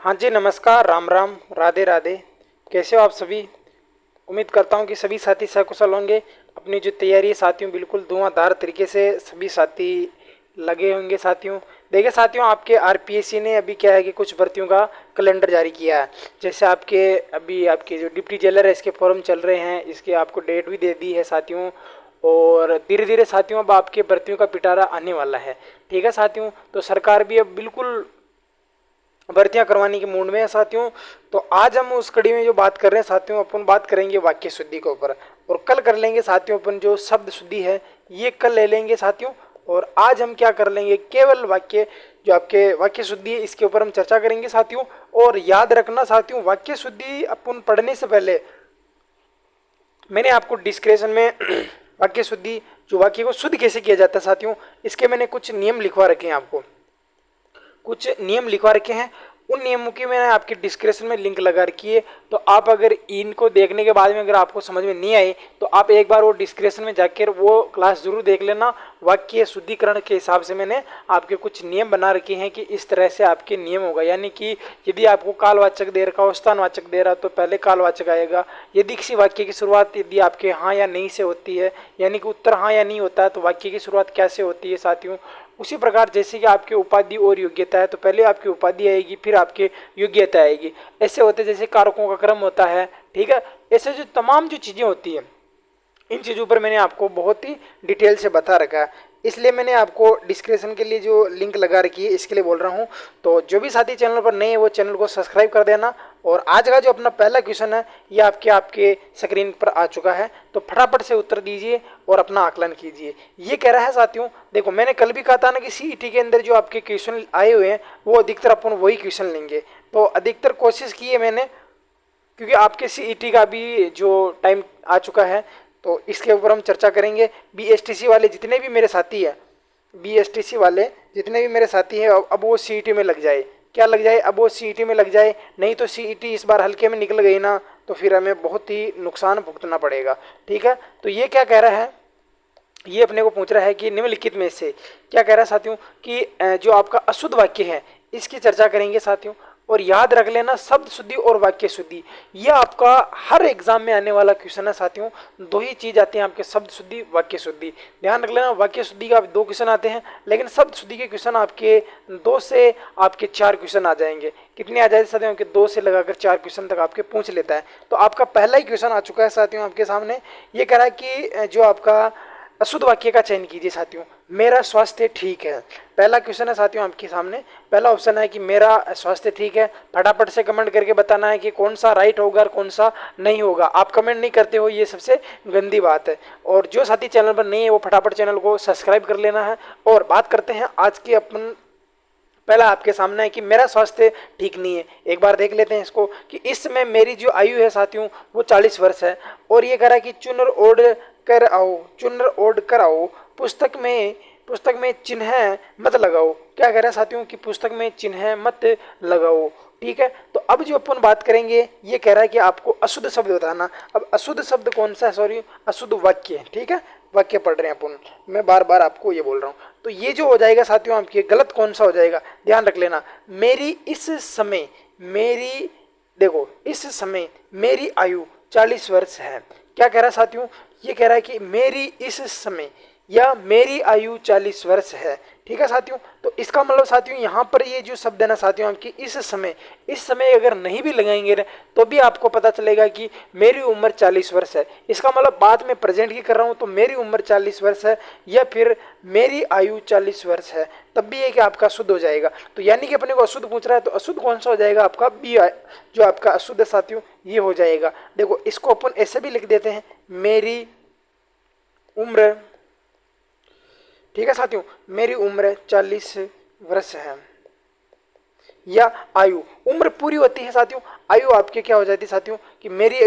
हाँ जी, नमस्कार, राम राम, राधे राधे। कैसे हो आप सभी? उम्मीद करता हूँ कि सभी साथी सकुशल होंगे। अपनी जो तैयारी है साथियों, बिल्कुल धुआंधार तरीके से सभी साथी लगे होंगे साथियों। देखिए साथियों, आपके आरपीएससी ने अभी क्या है कि कुछ भर्तियों का कैलेंडर जारी किया है। जैसे आपके जो डिप्टी जेलर है, इसके फॉर्म चल रहे हैं, इसके आपको डेट भी दे दी है साथियों। और धीरे धीरे साथियों अब आपके भर्तियों का पिटारा आने वाला है। ठीक है साथियों, तो सरकार भी अब बिल्कुल भर्तियां करवाने के मूड में है साथियों। तो आज हम उस कड़ी में जो बात कर रहे हैं साथियों, अपन बात करेंगे वाक्य शुद्धि के ऊपर। और कल कर लेंगे साथियों अपन जो शब्द शुद्धि है, ये कल ले लेंगे साथियों। और आज हम क्या कर लेंगे, केवल वाक्य जो आपके वाक्य शुद्धि है इसके ऊपर हम चर्चा करेंगे साथियों। और याद रखना साथियों, वाक्य शुद्धि अपन पढ़ने से पहले मैंने आपको डिस्क्रिप्शन में वाक्य शुद्धि, जो वाक्य को शुद्ध कैसे किया जाता है साथियों, इसके मैंने कुछ नियम लिखवा रखे हैं। आपको कुछ नियम लिखवा रखे हैं, उन नियमों की मैंने आपकी डिस्क्रिप्शन में लिंक लगा रखी है। तो आप अगर इनको देखने के बाद में अगर आपको समझ में नहीं आए, तो आप एक बार वो डिस्क्रिप्शन में जाकर वो क्लास जरूर देख लेना। वाक्य शुद्धिकरण के हिसाब से मैंने आपके कुछ नियम बना रखे हैं कि इस तरह से आपके नियम होगा। यानी कि यदि आपको कालवाचक दे रखा हो, स्थानवाचक दे रहा, तो पहले कालवाचक आएगा। यदि किसी वाक्य की शुरुआत यदि आपके हाँ या नहीं से होती है, यानी कि उत्तर हाँ या नहीं होता है, तो वाक्य की शुरुआत कैसे होती है साथियों। उसी प्रकार जैसे कि आपके उपाधि और योग्यता है, तो पहले आपकी उपाधि आएगी, फिर आपके योग्यता आएगी। ऐसे होते जैसे कारकों का क्रम होता है। ठीक है, ऐसे जो तमाम जो चीज़ें होती है, इन चीज़ों पर मैंने आपको बहुत ही डिटेल से बता रखा है। इसलिए मैंने आपको डिस्क्रिप्शन के लिए जो लिंक लगा रखी है, इसके लिए बोल रहा हूँ। तो जो भी साथी चैनल पर नए हैं वो चैनल को सब्सक्राइब कर देना। और आज का जो अपना पहला क्वेश्चन है, ये आपके स्क्रीन पर आ चुका है। तो फटाफट से उत्तर दीजिए और अपना आकलन कीजिए। ये कह रहा है साथियों, देखो मैंने कल भी कहा था ना कि सीईटी के अंदर जो आपके क्वेश्चन आए हुए हैं, वो अधिकतर अपन वही क्वेश्चन लेंगे। तो अधिकतर कोशिश की है मैंने, क्योंकि आपके सीईटी का भी जो टाइम आ चुका है, तो इसके ऊपर हम चर्चा करेंगे। बीएसटीसी वाले जितने भी मेरे साथी हैं, बीएसटीसी वाले जितने भी मेरे साथी हैं, अब वो सीईटी में लग जाए। क्या लग जाए? अब वो सीईटी में लग जाए। नहीं तो सीईटी इस बार हल्के में निकल गई ना, तो फिर हमें बहुत ही नुकसान भुगतना पड़ेगा। ठीक है, तो ये क्या कह रहा है, ये अपने को पूछ रहा है कि निम्नलिखित में से क्या कह रहा है साथियों, कि जो आपका अशुद्ध वाक्य है, इसकी चर्चा करेंगे साथियों। और याद रख लेना, शब्द शुद्धि और वाक्य शुद्धि, यह आपका हर एग्जाम में आने वाला क्वेश्चन है साथियों। दो ही चीज आती हैं आपके, शब्द शुद्धि, वाक्य शुद्धि। ध्यान रख लेना, वाक्य शुद्धि का दो क्वेश्चन आते हैं, लेकिन शब्द शुद्धि के क्वेश्चन आपके दो से आपके चार क्वेश्चन आ जाएंगे। कितने आ जाए साथियों? के दो से लगाकर चार क्वेश्चन तक आपके पूछ लेता है। तो आपका पहला ही क्वेश्चन आ चुका है साथियों आपके सामने। ये कह रहा है कि जो आपका अशुद्ध वाक्य का चयन कीजिए साथियों। मेरा स्वास्थ्य ठीक है, पहला क्वेश्चन है साथियों आपके सामने। पहला ऑप्शन है कि मेरा स्वास्थ्य ठीक है। फटाफट से कमेंट करके बताना है कि कौन सा राइट होगा और कौन सा नहीं होगा। आप कमेंट नहीं करते हो, ये सबसे गंदी बात है। और जो साथी चैनल पर नहीं है, वो फटाफट चैनल को सब्सक्राइब कर लेना है। और बात करते हैं आज के अपन, पहला आपके सामने है कि मेरा स्वास्थ्य ठीक नहीं है। एक बार देख लेते हैं इसको, कि इस समय मेरी जो आयु है साथियों, वो 40 वर्ष है। और ये कह रहा है कि चुनर ओढ़ कर आओ, चुनर ओढ़ कर आओ, पुस्तक में चिन्ह मत लगाओ। क्या कह रहा है साथियों, कि पुस्तक में चिन्ह मत लगाओ। ठीक है, तो अब जो अपन बात करेंगे, ये कह रहा है कि आपको अशुद्ध शब्द बताना। अब अशुद्ध शब्द कौन सा है? सॉरी, अशुद्ध वाक्य। ठीक है, वाक्य पढ़ रहे हैं अपन, मैं बार बार आपको ये बोल रहा हूँ। तो ये जो हो जाएगा साथियों आपके, गलत कौन सा हो जाएगा, ध्यान रख लेना। मेरी इस समय, मेरी, देखो इस समय मेरी आयु 40 वर्ष है। क्या कह रहा है साथियों, ये कह रहा है कि मेरी इस समय या मेरी आयु 40 वर्ष है। ठीक है साथियों, तो इसका मतलब साथियों यहाँ पर ये जो शब्द है ना साथियों आपकी, इस समय अगर नहीं भी लगाएंगे ना, तो भी आपको पता चलेगा कि मेरी उम्र 40 वर्ष है। इसका मतलब बात मैं प्रेजेंट की कर रहा हूँ, तो मेरी उम्र 40 वर्ष है, या फिर मेरी आयु 40 वर्ष है, तब भी ये कि आपका शुद्ध हो जाएगा। तो यानी कि अपने को अशुद्ध पूछ रहा है, तो अशुद्ध कौन सा हो जाएगा? आपका बी, जो आपका अशुद्ध है साथियों, ये हो जाएगा। देखो इसको अपन ऐसे भी लिख देते हैं, मेरी उम्र, ठीक है साथियों, मेरी उम्र 40 वर्ष है। या आयु, उम्र पूरी होती है साथियों, आयु आपके क्या हो जाती है साथियों, कि मेरी तो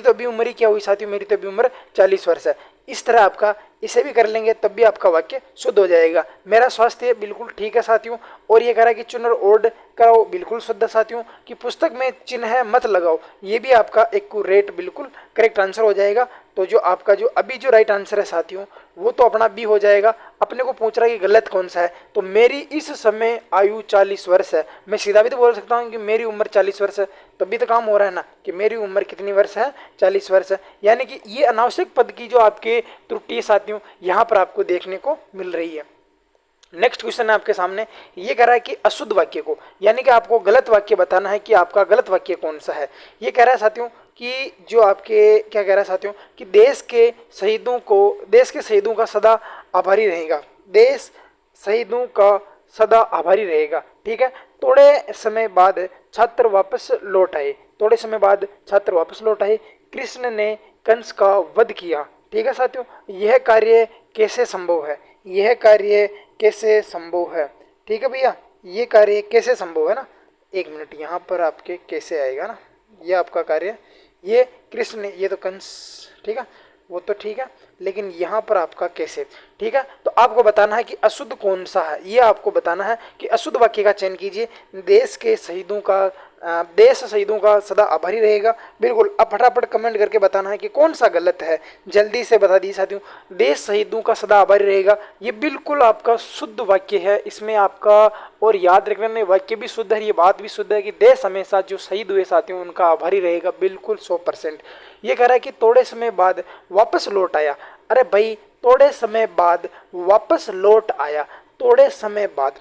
अभी उम्र ही क्या हुई साथियों, मेरी तो अभी उम्र 40 वर्ष है। इस तरह आपका इसे भी कर लेंगे, तब भी आपका वाक्य शुद्ध हो जाएगा। मेरा स्वास्थ्य बिल्कुल ठीक है साथियों। और ये कह रहा है कि चुनर ओढ़ कराओ, बिल्कुल शुद्ध साथियों। कि पुस्तक में चिन्ह मत लगाओ, ये भी आपका एक्यूरेट बिल्कुल करेक्ट आंसर हो जाएगा। तो जो आपका जो अभी जो राइट आंसर है साथियों, वो तो अपना बी हो जाएगा। अपने को पूछ रहा है कि गलत कौन सा है, तो मेरी इस समय आयु 40 वर्ष है। मैं सीधा भी तो बोल सकता हूँ कि मेरी उम्र 40 वर्ष है, तब भी तो काम हो रहा है ना कि मेरी उम्र कितनी वर्ष है, 40 वर्ष है। यानी कि ये अनावश्यक पद की जो आपके त्रुटि साथियों यहाँ पर आपको देखने को मिल रही है। नेक्स्ट क्वेश्चन है आपके सामने, ये कह रहा है कि अशुद्ध वाक्य को, यानी कि आपको गलत वाक्य बताना है कि आपका गलत वाक्य कौन सा है। ये कह रहा है साथियों कि जो आपके क्या कह रहा है साथियों कि देश के शहीदों का सदा आभारी रहेगा। देश शहीदों का सदा आभारी रहेगा। ठीक है। थोड़े समय बाद छात्र वापस लौट आए। थोड़े समय बाद छात्र वापस लौट आए। कृष्ण ने कंस का वध किया। ठीक है साथियों, यह कार्य कैसे संभव है? यह कार्य कैसे संभव है? ठीक है भैया, ये कार्य कैसे संभव है ना। एक मिनट, यहाँ पर आपके कैसे आएगा ना, ये आपका कार्य, ये कृष्ण ने, ये तो कंस, ठीक है, वो तो ठीक है, लेकिन यहाँ पर आपका कैसे। ठीक है, तो आपको बताना है कि अशुद्ध कौन सा है, ये आपको बताना है कि अशुद्ध वाक्य का चयन कीजिए। देश शहीदों का सदा आभारी रहेगा। बिल्कुल, अब फटाफट कमेंट करके बताना है कि कौन सा गलत है, जल्दी से बता दीजिए साथियों। देश शहीदों का सदा आभारी रहेगा, ये बिल्कुल आपका शुद्ध वाक्य है। इसमें आपका, और याद रखना, वाक्य भी शुद्ध है, ये बात भी शुद्ध है कि देश हमेशा जो शहीद हुए साथियों उनका आभारी रहेगा, बिल्कुल 100%। ये कह रहा है कि थोड़े समय बाद वापस लौट आया। अरे भाई, थोड़े समय बाद वापस लौट आया, थोड़े समय बाद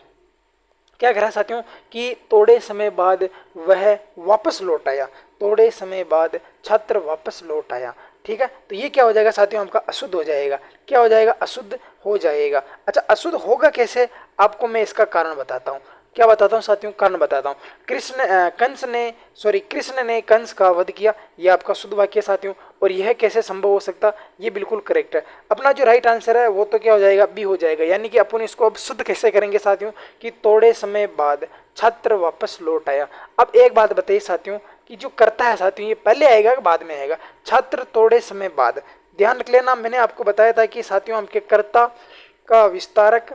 क्या कह रहा है साथियों कि थोड़े समय बाद वह वापस लौट आया। थोड़े समय बाद छात्र वापस लौट आया। ठीक है, तो ये क्या हो जाएगा साथियों, आपका अशुद्ध हो जाएगा। क्या हो जाएगा? अशुद्ध हो जाएगा। अच्छा, अशुद्ध होगा कैसे, आपको मैं इसका कारण बताता हूँ। क्या बताता हूँ साथियों? कारण बताता हूँ। कृष्ण ने कंस का वध किया, ये आपका शुद्ध वाक्य है साथियों। और यह कैसे संभव हो सकता, ये बिल्कुल करेक्ट है। अपना जो राइट आंसर है वो तो क्या हो जाएगा? बी हो जाएगा। यानी कि अपन इसको अब शुद्ध कैसे करेंगे साथियों कि थोड़े समय बाद छात्र वापस लौट आया। अब एक बात बताइए साथियों कि जो करता है साथियों, ये पहले आएगा कि बाद में आएगा? छात्र थोड़े समय बाद, ध्यान रख लेना, मैंने आपको बताया था कि साथियों हमके कर्ता का विस्तारक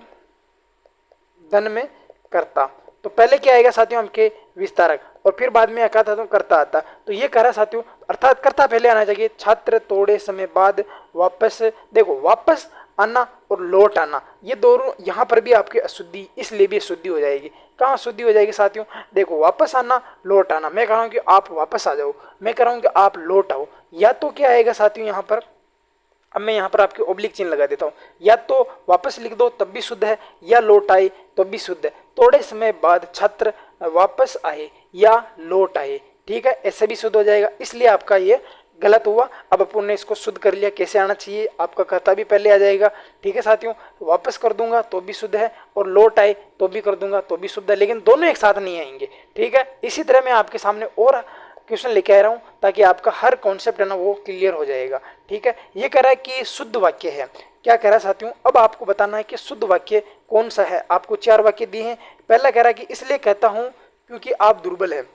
धन में कर्ता, तो पहले क्या आएगा साथियों? हमके विस्तारक, और फिर बाद में क्या था तो कर्ता आता। तो ये कह रहा साथियों, अर्थात कर्ता पहले आना चाहिए। छात्र थोड़े समय बाद वापस, देखो वापस आना और लौट आना, ये दोनों यहाँ पर भी आपकी अशुद्धि, इसलिए भी अशुद्धि हो जाएगी। कहाँ अशुद्धि हो जाएगी साथियों? देखो, वापस आना, लौट आना। मैं कह रहा हूँ कि आप वापस आ जाओ, मैं कह रहा हूँ कि आप लौट आओ। या तो क्या आएगा साथियों यहाँ पर, अब मैं यहाँ पर आपके ओब्लिक चिन्ह लगा देता हूँ, या तो वापस लिख दो तब भी शुद्ध है, या लौट आए तो भी शुद्ध है। थोड़े समय बाद छात्र वापस आए या लौट आए, ठीक है, ऐसे भी शुद्ध हो जाएगा। इसलिए आपका ये गलत हुआ। अब अपन ने इसको शुद्ध कर लिया। कैसे आना चाहिए? आपका कर्ता भी पहले आ जाएगा। ठीक है साथियों, वापस कर दूंगा तो भी शुद्ध है, और लौट आए तो भी कर दूंगा तो भी शुद्ध है, लेकिन दोनों एक साथ नहीं आएंगे। ठीक है, इसी तरह मैं आपके सामने और क्वेश्चन लेके आ रहा हूँ ताकि आपका हर कॉन्सेप्ट है ना वो क्लियर हो जाएगा। ठीक है, ये कह रहा है कि शुद्ध वाक्य है। क्या कह रहा है साथियों? अब आपको बताना है कि शुद्ध वाक्य कौन सा है। आपको 4 वाक्य दिए हैं। पहला कह रहा है कि इसलिए कहता हूँ क्योंकि आप दुर्बल हैं।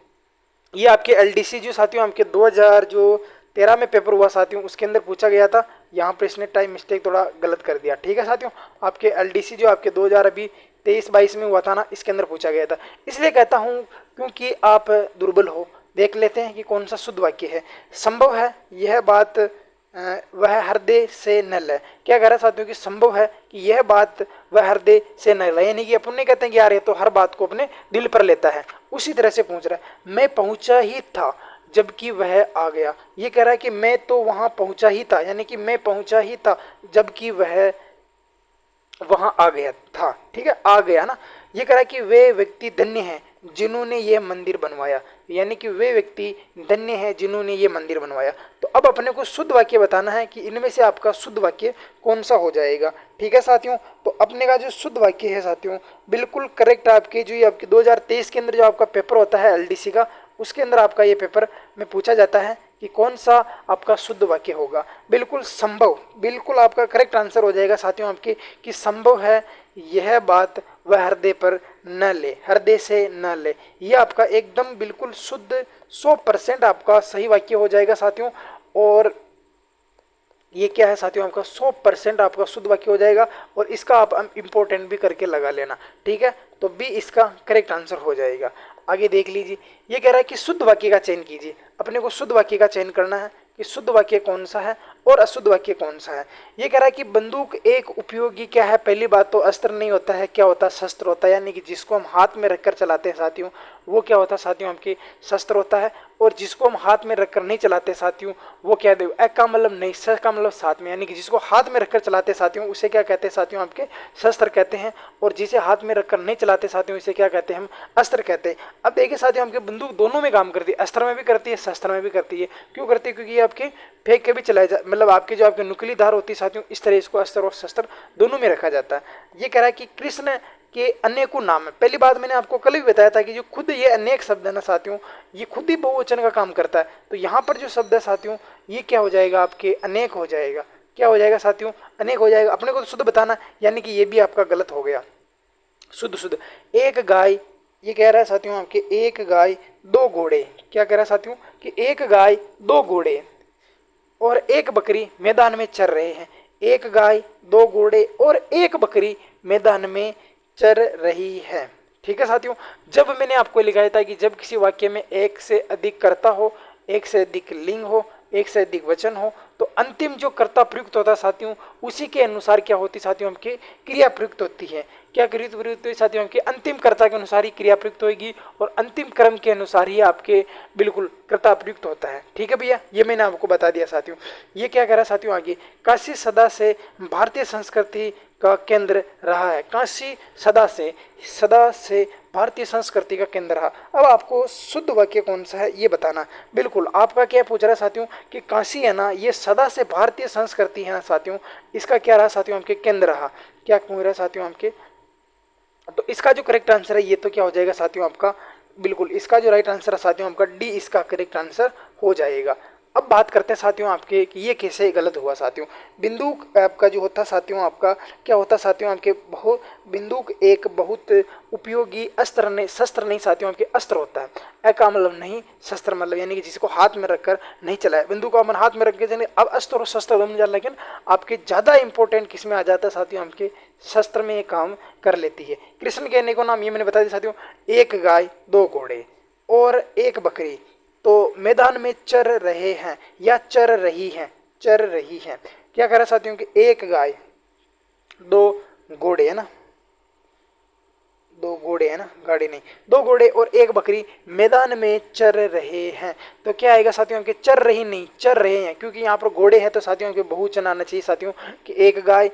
ये आपके एलडीसी जो साथियों आपके 2013 में पेपर हुआ साथियों, उसके अंदर पूछा गया था। यहाँ पर इसने टाइम मिस्टेक थोड़ा गलत कर दिया। ठीक है साथियों, आपके एलडीसी जो आपके 2000 अभी 23-22 में हुआ था ना, इसके अंदर पूछा गया था। इसलिए कहता हूँ क्योंकि आप दुर्बल हो। देख लेते हैं कि कौन सा शुद्ध वाक्य है। संभव है यह बात वह हृदय से नल है। क्या कह रहा है साथियों कि संभव है कि यह बात वह हृदय से नल है, यानी कि अपन नहीं कहते हैं कि यार ये तो हर बात को अपने दिल पर लेता है। उसी तरह से पूछ रहा है, मैं पहुंचा ही था जबकि वह आ गया। ये कह रहा है कि मैं तो वहां पहुंचा ही था, यानी कि मैं पहुंचा ही था जबकि वह वहां आ गया था। ठीक है, आ गया ना। ये कह रहा है कि वे व्यक्ति धन्य हैं जिन्होंने ये मंदिर बनवाया, यानी कि वे व्यक्ति धन्य हैं जिन्होंने ये मंदिर बनवाया। तो अब अपने को शुद्ध वाक्य बताना है कि इनमें से आपका शुद्ध वाक्य कौन सा हो जाएगा। ठीक है साथियों, तो अपने का जो शुद्ध वाक्य है साथियों बिल्कुल करेक्ट। आपके जो ये आपके 2023 के अंदर जो आपका पेपर होता है एलडीसी का, उसके अंदर आपका ये पेपर में पूछा जाता है कि कौन सा आपका शुद्ध वाक्य होगा। बिल्कुल संभव, बिल्कुल आपका करेक्ट आंसर हो जाएगा साथियों आपके कि संभव है यह बात वह हृदय पर न ले, हृदय से न ले। यह आपका एकदम बिल्कुल शुद्ध 100% आपका सही वाक्य हो जाएगा साथियों। और ये क्या है साथियों, आपका 100% आपका शुद्ध वाक्य हो जाएगा। और इसका आप इम्पोर्टेंट भी करके लगा लेना। ठीक है, तो भी इसका करेक्ट आंसर हो जाएगा। आगे देख लीजिए, ये कह रहा है कि शुद्ध वाक्य का चयन कीजिए। अपने को शुद्ध वाक्य का चयन करना है। कि शुद्ध वाक्य कौन सा है और अशुद्ध वाक्य कौन सा है। ये कह रहा है कि बंदूक एक उपयोगी क्या है, पहली बात तो अस्त्र नहीं होता है, क्या होता है, शस्त्र होता है, यानी कि जिसको हम हाथ में रखकर चलाते हैं साथियों वो क्या होता है साथियों, आपके शस्त्र होता है। और जिसको हम हाथ में रखकर नहीं चलाते साथियों वो क्या दे, एक का मतलब नहीं, स का मतलब साथ में, यानी कि जिसको हाथ में रखकर चलाते साथियों उसे क्या कहते हैं साथियों, आपके शस्त्र कहते हैं। और जिसे हाथ में रखकर नहीं चलाते साथियों इसे क्या कहते हैं, हम अस्त्र कहते हैं। अब देखिए साथियों, आपके बंदूक दोनों में काम करती है, अस्त्र में भी करती है, शस्त्र में भी करती है। क्यों करती है, क्योंकि ये आपके फेंक के भी चलाए जा, मतलब आपकी जो आपकी नुकीली धार होती है साथियों, इस तरह इसको अस्त्र और शस्त्र दोनों में रखा जाता है। ये कह रहा है कि कृष्ण के अनेकों नाम है। पहली बात मैंने आपको कल भी बताया था कि जो खुद ये अनेक शब्द है ना साथियों, ये खुद ही बहुवचन का काम करता है। तो यहाँ पर जो शब्द है साथियों ये क्या हो जाएगा, आपके अनेक हो जाएगा। क्या हो जाएगा साथियों, अनेक हो जाएगा। अपने को तो शुद्ध बताना, यानी कि ये भी आपका गलत हो गया। शुद्ध शुद्ध एक गाय, ये कह रहा है साथियों आपके एक गाय दो घोड़े, क्या कह रहा है साथियों कि एक गाय दो घोड़े और एक बकरी मैदान में चर रहे हैं। एक गाय दो घोड़े और एक बकरी मैदान में चर रही है। ठीक है साथियों, जब मैंने आपको लिखाया था कि जब किसी वाक्य में एक से अधिक कर्ता हो, एक से अधिक लिंग हो, एक से अधिक वचन हो, तो अंतिम जो कर्ता प्रयुक्त होता है साथियों उसी के अनुसार क्या होती साथियों हमकी क्रिया प्रयुक्त होती है। क्या क्रिया प्रयुक्त हुई साथियों, हमके अंतिम कर्ता के अनुसार ही क्रिया प्रयुक्त होगी और अंतिम क्रम के अनुसार ही आपके बिल्कुल कर्ता प्रयुक्त होता है। ठीक है भैया, ये मैंने आपको बता दिया साथियों। ये क्या कह रहा है साथियों आगे, काशी सदा से भारतीय संस्कृति का केंद्र रहा है। काशी सदा से भारतीय संस्कृति का केंद्र रहा। अब आपको शुद्ध वाक्य कौन सा है ये बताना। बिल्कुल आपका क्या पूछ रहा है साथियों कि काशी है ना, ये सदा से भारतीय संस्कृति है ना साथियों, इसका क्या रहा साथियों, हमके केंद्र रहा। क्या पूछ रहा है साथियों हमके, तो इसका जो करेक्ट आंसर है ये तो क्या हो जाएगा साथियों आपका, बिल्कुल इसका जो राइट आंसर है साथियों आपका डी, इसका करेक्ट आंसर हो जाएगा। अब बात करते हैं साथियों आपके कि ये कैसे गलत हुआ साथियों। बिंदुक आपका जो होता साथियों आपका क्या होता साथियों आपके बिंदुक एक बहुत उपयोगी अस्त्र नहीं, शस्त्र नहीं साथियों, आपके अस्त्र होता है। ए का मतलब नहीं, शस्त्र मतलब यानी कि जिसको हाथ में रखकर नहीं चलाया। बिंदुक को अपन हाथ में रख के चले, अब अस्त्र और शस्त्र दोनों जान, लेकिन आपके ज़्यादा इंपॉर्टेंट किस में आ जाता है साथियों, आपके शस्त्र में ये काम कर लेती है। कृष्ण के अनेकों नाम ये मैंने बता दिया साथियों, एक गाय दो घोड़े और एक बकरी तो मैदान में चर रहे हैं या चर रही हैं, चर रही हैं। क्या कह रहा है साथियों कि एक गाय दो घोड़े है ना, दो घोड़े है ना, गाड़ी नहीं, दो घोड़े और एक बकरी मैदान में चर रहे हैं। तो क्या आएगा साथियों के चर रही नहीं, चर रहे हैं, क्योंकि यहाँ पर घोड़े हैं तो साथियों के बहुवचन आना चाहिए साथियों कि एक गाय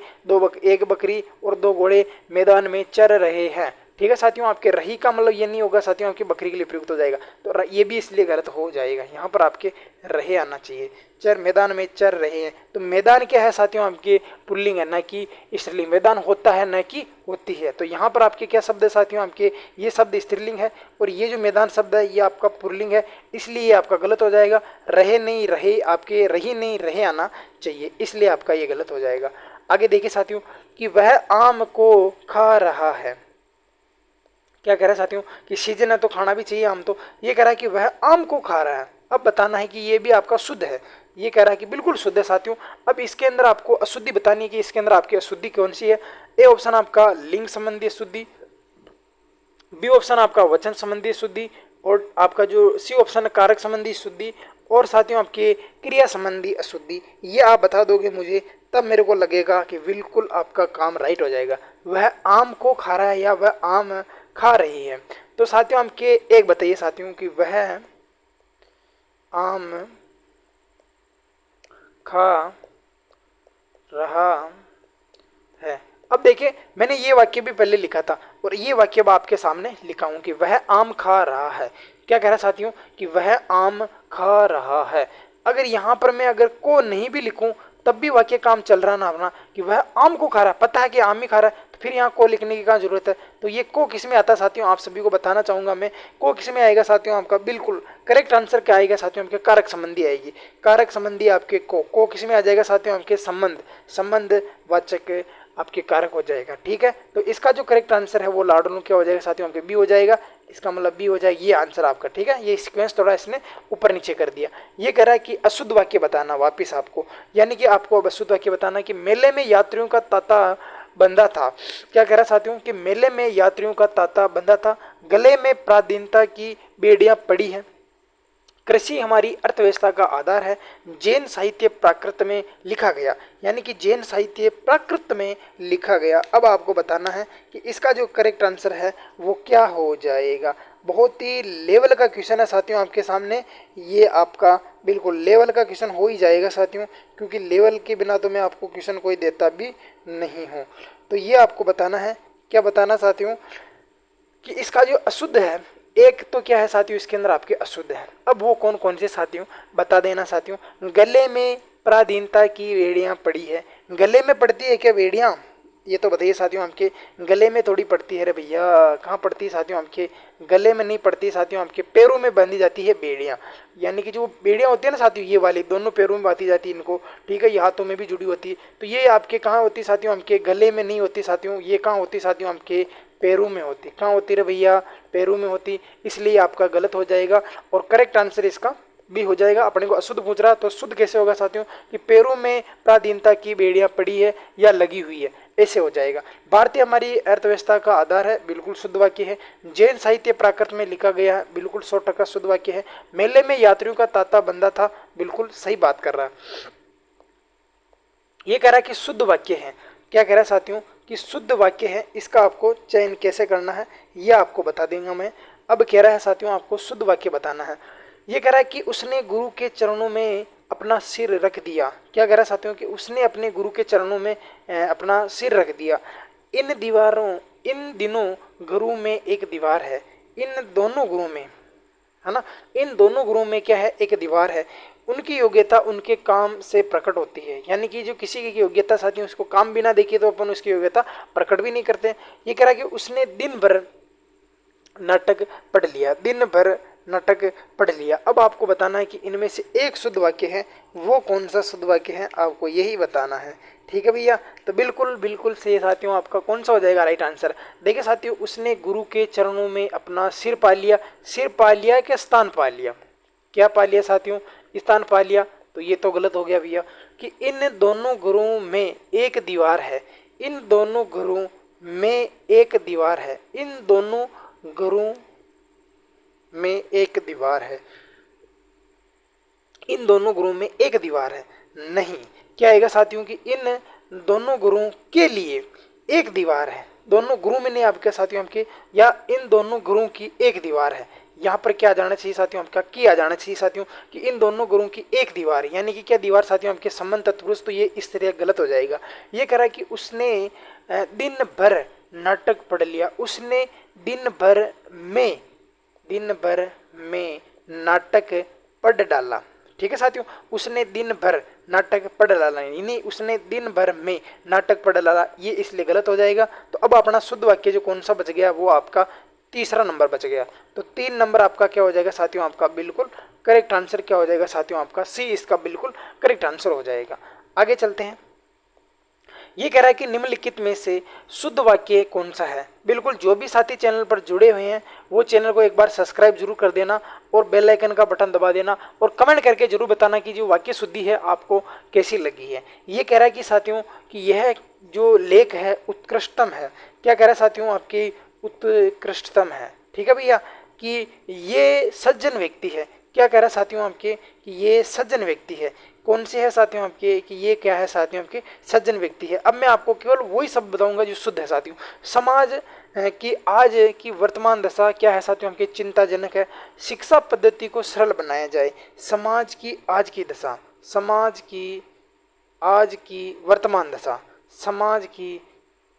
एक बकरी और दो घोड़े मैदान में चर रहे हैं। ठीक है साथियों, आपके रही का मतलब ये नहीं होगा साथियों आपकी बकरी के लिए प्रयुक्त हो जाएगा, तो ये भी इसलिए गलत हो जाएगा। यहाँ पर आपके रहे आना चाहिए, चर मैदान में चर रहे हैं। तो मैदान क्या है साथियों, आपके पुल्लिंग है न कि स्त्रीलिंग, मैदान होता है न कि होती है। तो यहाँ पर आपके क्या शब्द है साथियों, आपके ये शब्द स्त्रीलिंग है और ये जो मैदान शब्द है ये आपका पुल्लिंग है, इसलिए ये आपका गलत हो जाएगा। रहे नहीं रहे, आपके रही नहीं रहे आना चाहिए, इसलिए आपका ये गलत हो जाएगा। आगे देखिए साथियों कि वह आम को खा रहा है। क्या कह रहा है साथियों कि सीजन है तो खाना भी चाहिए आम, तो ये कह रहा है कि वह आम को खा रहा है। अब बताना है कि ये भी आपका शुद्ध है, ये कह रहा है कि बिल्कुल शुद्ध है साथियों। अब इसके अंदर आपको अशुद्धि बतानी है कि इसके अंदर आपकी अशुद्धि कौन सी है। ए ऑप्शन आपका लिंग संबंधी अशुद्धि, बी ऑप्शन आपका वचन संबंधी अशुद्धि और आपका जो सी ऑप्शन कारक संबंधी अशुद्धि और साथियों आपके क्रिया संबंधी अशुद्धि। ये आप बता दोगे मुझे, तब मेरे को लगेगा कि बिल्कुल आपका काम राइट हो जाएगा। वह आम को खा रहा है या वह आम खा रही है। तो साथियों आपके एक बताइए साथियों कि वह आम खा रहा है। अब देखिए मैंने ये वाक्य भी पहले लिखा था और ये वाक्य अब आपके सामने लिखा हूं कि वह आम खा रहा है। क्या कह रहा है साथियों कि वह आम खा रहा है। अगर यहाँ पर मैं अगर को नहीं भी लिखूं तब भी वाक्य काम चल रहा ना अपना कि वह आम को खा रहा है, पता है कि आम ही खा रहा है, तो फिर यहाँ को लिखने की क्या जरूरत है। तो ये को किस में आता है साथियों, आप सभी को बताना चाहूंगा मैं, को किस में आएगा साथियों, आपका बिल्कुल करेक्ट आंसर क्या आएगा साथियों, आपके कारक संबंधी आएगी। कारक संबंधी आपके को किस में आ जाएगा साथियों, आपके संबंध वाचक आपके कारक हो जाएगा। ठीक है, तो इसका जो करेक्ट आंसर है वो लाडोलू क्या हो जाएगा साथियों, आपके बी हो जाएगा। इसका मतलब बी हो जाएगा ये आंसर आपका। ठीक है, ये सीक्वेंस थोड़ा इसने ऊपर नीचे कर दिया। ये कह रहा है कि अशुद्ध वाक्य बताना वापिस आपको, यानी कि आपको अब अशुद्ध वाक्य बताना कि मेले में यात्रियों का तांता बंधा था। क्या कह रहा है साथियों कि मेले में यात्रियों का तांता बंधा था, गले में पराधीनता की बेड़ियां पड़ी हैं। कृषि हमारी अर्थव्यवस्था का आधार है, जैन साहित्य प्राकृत में लिखा गया। यानी कि जैन साहित्य प्राकृत में लिखा गया। अब आपको बताना है कि इसका जो करेक्ट आंसर है वो क्या हो जाएगा। बहुत ही लेवल का क्वेश्चन है साथियों आपके सामने, ये आपका बिल्कुल लेवल का क्वेश्चन हो ही जाएगा साथियों, क्योंकि लेवल के बिना तो मैं आपको क्वेश्चन कोई देता भी नहीं हूँ। तो ये आपको बताना है, क्या बताना साथियों, कि इसका जो अशुद्ध है, एक तो क्या है साथियों इसके अंदर आपके अशुद्ध है। अब वो कौन कौन से साथियों बता देना साथियों। गले में पराधीनता की बेड़ियां पड़ी है, गले में पड़ती है क्या बेड़ियां, ये तो बताइए साथियों। आपके गले में थोड़ी पड़ती है रे भैया, कहाँ पड़ती है साथियों, आपके गले में नहीं पड़ती साथियों, आपके पैरों में बांधी जाती है बेड़ियां। यानी कि जो बेड़ियां होती है ना साथियों, ये वाली दोनों पैरों में बांधी जाती है इनको, ठीक है, ये हाथों में भी जुड़ी होती है। तो ये आपके कहाँ होती है साथियों, आपके गले में नहीं होती साथियों, ये कहाँ होती साथियों, आपके पैरों में होती। कहाँ होती रे भैया, पैरों में होती, इसलिए आपका गलत हो जाएगा। और करेक्ट आंसर इसका भी हो जाएगा। अपने को अशुद्ध पूछ रहा तो शुद्ध कैसे होगा साथियों, कि पैरों में पराधीनता की बेड़ियां पड़ी है या लगी हुई है, ऐसे हो जाएगा। भारतीय हमारी अर्थव्यवस्था का आधार है, बिल्कुल शुद्ध वाक्य है। जैन साहित्य प्राकृत में लिखा गया है, बिल्कुल 100% शुद्ध वाक्य है। मेले में यात्रियों का तांता बंधा था, बिल्कुल सही बात कर रहा है। ये कह रहा है कि शुद्ध वाक्य है, क्या कह रहा है साथियों, कि शुद्ध वाक्य है। इसका आपको चयन कैसे करना है यह आपको बता देंगे मैं। अब कह रहा है साथियों आपको शुद्ध वाक्य बताना है। ये कह रहा है कि उसने गुरु के चरणों में अपना सिर रख दिया। क्या कह रहा है साथियों, कि उसने अपने गुरु के चरणों में अपना सिर रख दिया। इन दिनों गुरु में एक दीवार है, इन दोनों गुरुओं में, है ना, इन दोनों गुरुओं में क्या है, एक दीवार है। उनकी योग्यता उनके काम से प्रकट होती है। यानी कि जो किसी की योग्यता साथियों, उसको काम बिना देखिए तो अपन उसकी योग्यता प्रकट भी नहीं करते। ये कह रहा है कि उसने दिन भर नाटक पढ़ लिया, दिन भर नाटक पढ़ लिया। अब आपको बताना है कि इनमें से एक शुद्ध वाक्य है, वो कौन सा शुद्ध वाक्य है, आपको यही बताना है। ठीक है भैया, तो बिल्कुल बिल्कुल सही साथियों, आपका कौन सा हो जाएगा राइट आंसर। देखिए साथियों, उसने गुरु के चरणों में अपना सिर पा लिया। सिर पा लिया क्या स्थान पा लिया, क्या पा लिया साथियों, स्थान पा लिया। तो ये तो गलत हो गया भैया, कि इन दोनों गुरुओं में एक दीवार है, इन दोनों गुरुओं में एक दीवार है, इन दोनों गुरुओं में एक दीवार है, इन दोनों गुरुओं में एक दीवार है। नहीं, क्या आएगा साथियों, कि इन दोनों गुरुओं के लिए एक दीवार है। दोनों गुरु में नहीं आपके साथियों आपके, या इन दोनों गुरुओं की एक दीवार है। यहाँ पर क्या आ जाना चाहिए साथियों आपका, की आ जाना चाहिए साथियों, कि इन दोनों गुरुओं की एक दीवार। यानी कि क्या दीवार साथियों आपके संबंध तत्पुरुष, तो ये इस तरह गलत हो जाएगा। ये कह रहा है कि उसने दिन भर नाटक पढ़ लिया, उसने दिन भर में नाटक पढ़ डाला। ठीक है साथियों, उसने दिन भर नाटक पढ़ डाला, नहीं उसने दिन भर में नाटक पढ़ डाला, ये इसलिए गलत हो जाएगा। तो अब अपना शुद्ध वाक्य जो कौन सा बच गया, वो आपका तीसरा नंबर बच गया। तो 3 नंबर आपका क्या हो जाएगा साथियों, आपका बिल्कुल करेक्ट आंसर क्या हो जाएगा साथियों, आपका सी इसका बिल्कुल करेक्ट आंसर हो जाएगा। आगे चलते हैं। ये कह रहा है कि निम्नलिखित में से शुद्ध वाक्य कौन सा है। बिल्कुल, जो भी साथी चैनल पर जुड़े हुए हैं वो चैनल को एक बार सब्सक्राइब जरूर कर देना और बेल आइकन का बटन दबा देना, और कमेंट करके जरूर बताना कि जो वाक्य शुद्धि है आपको कैसी लगी है। ये कह रहा है कि साथियों, कि यह जो लेख है उत्कृष्टतम है। क्या कह रहा है साथियों, आपकी उत्कृष्टतम है। ठीक है भैया, कि ये सज्जन व्यक्ति है। क्या कह रहा है साथियों आपके, कि ये सज्जन व्यक्ति है। कौन से है साथियों आपके, कि ये क्या है साथियों आपके, सज्जन व्यक्ति है। अब मैं आपको केवल वही शब्द बताऊंगा जो शुद्ध है साथियों। समाज की आज की वर्तमान दशा क्या है साथियों आपके, चिंताजनक है। शिक्षा पद्धति को सरल बनाया जाए। समाज की आज की दशा, समाज की आज की वर्तमान दशा, समाज की,